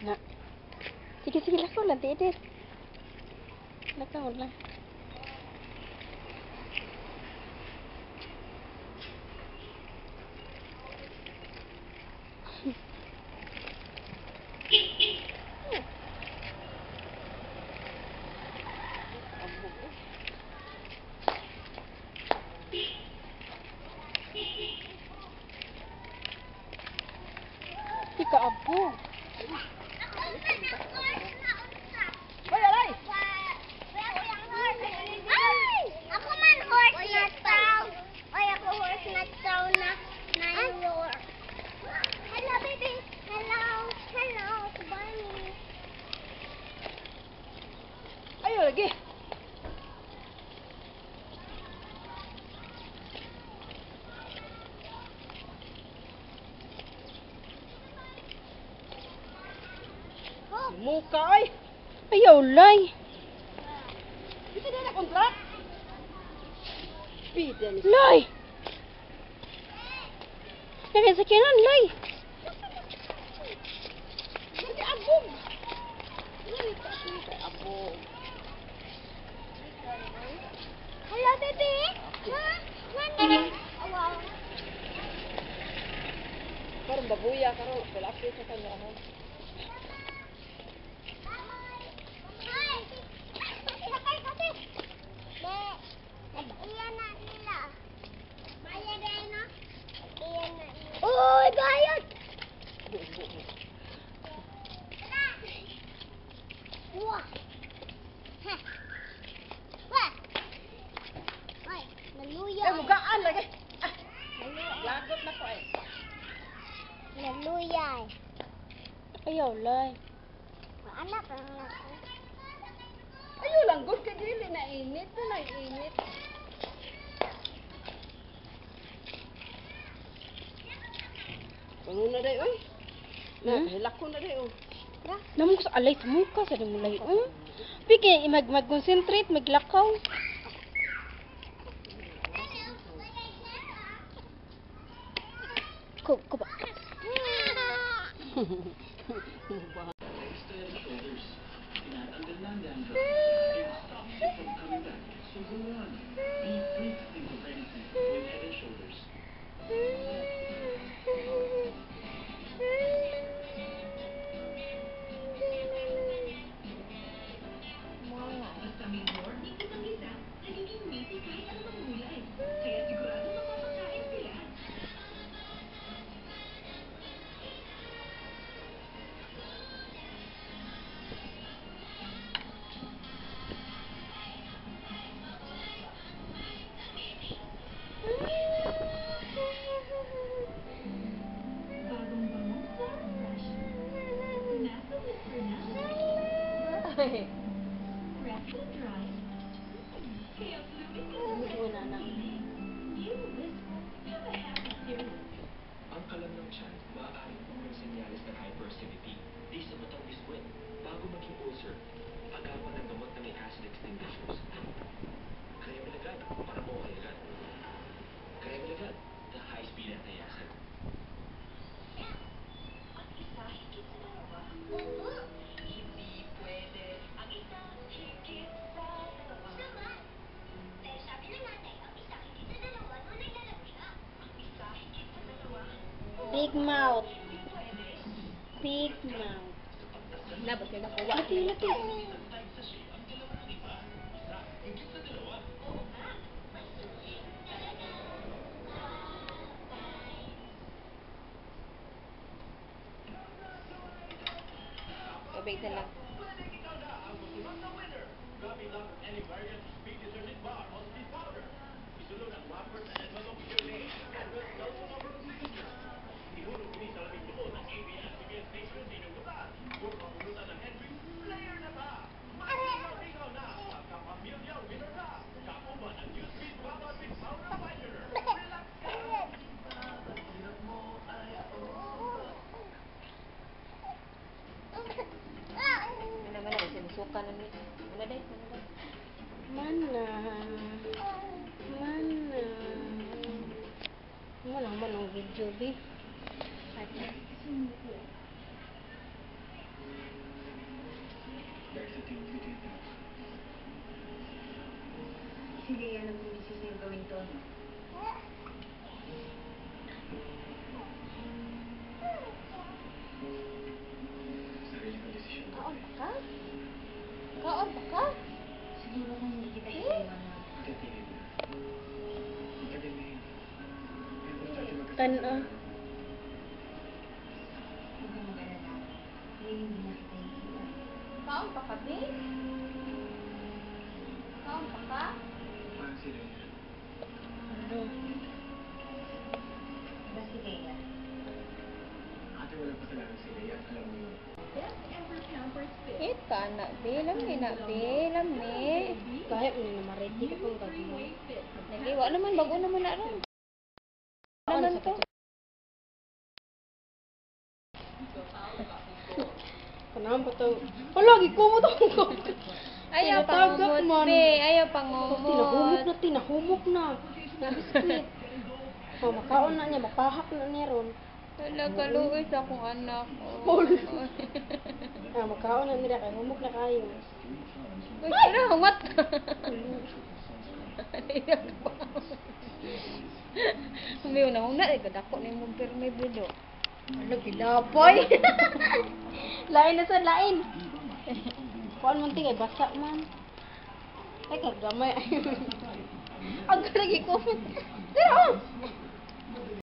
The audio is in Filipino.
Na. Sige, sige, lakaw lang, Tidit. Lakaw lang. Ika abo. Hoy, aray! Ay! Ako man horse na tao. Ay, ako horse na tao na roar. Hello, baby. Hello. Hello, bunny. Ayo lagi. Muka ay. Ayaw, lay. Bisa dia nak kontrak? Bida ni. Lay! Nakasakyanan, lay. Nanti abong. Nanti abong. Hello, baby. Ha? Nani? Wow. Karon babuya karon pelapit sa kanya mo. Ay! Sakay, sakay. De, iyan na nila. Bayad rin, no? Iyan na nila. Uy, bayad! Wah! Ha! Wah! Ay, naluya. Eh mukaan lagi. Ah, lagot na ko eh. Naluya. Ayaw, lay. Anak ang naku. Ayo lang gud kay dili na init na init. Kuno na day oy. Na hilako na day oh. Namun ko sa alay sa muka sa dimulay. Piki mag-concentrate, maglakaw. Ko ba? Ang kalam ng tiyan, maaaring mga senyales ng hyperactivity. Di sa matang biskwit. Bago maging ulcer, agapan ng gamot na may acid extinguishers. Kaya milagad para mawakaligad. Kaya milagad na high-speed anti-acid. Ang isa higit sa dalawa. Oo. Hindi pwede. Ang isa higit sa dalawa. Naman. Pero sabi na natin, ang isa higit sa dalawa nung naglalaro siya. Ang isa higit sa dalawa. Big mouth. Hindi pwede. Big mouth. Labot kay nakuha. Lati, lati. Tubig na lang. Sinusukan na niya. Mana day? Mana? Mana? Mana man ang video, bi? Sige, yan ang bumisis sa'yo gawin to. Sarili kong desisyon to. Kaon pa ka? Kaon pa ka? Siguro kung hindi kita iiwan na. Pagkatigil na. Matagal na yun. Kaya importante magkasama. Tan-o. Huwag kang mag-alala. Hindi na kita iiwan. Kaon pa ka, be? Kaon pa ka? Parang si Rhea. Ano? Diba si Leia? Ate, walang kasalanan si Rhea. Alam mo yun. It ka na, be. Lami na, be. Lami. Kahit mo na ma-ready ka pang gabi. Nagiwa naman, bago naman na rin. Naman to. Kanang ba to? Palagi ko mo to. Ayaw Tinatagak pangumot, man. be. Ayaw Tinahumok pangumot. na. Nabiskit. Oh, makaon na niya, mapahak na niya ron. Wala kaluoy sa akong anak. Ah, makaon na niya, kaya humok na kayo. Uy, tira, hungat. Humiw na huna, kadako na yung pirmi bido. Ano, ginapoy? Lain na sa lain. Kuan man tingay, basa man. Ay, kagamay. Ang lagi comment. Tira, oh!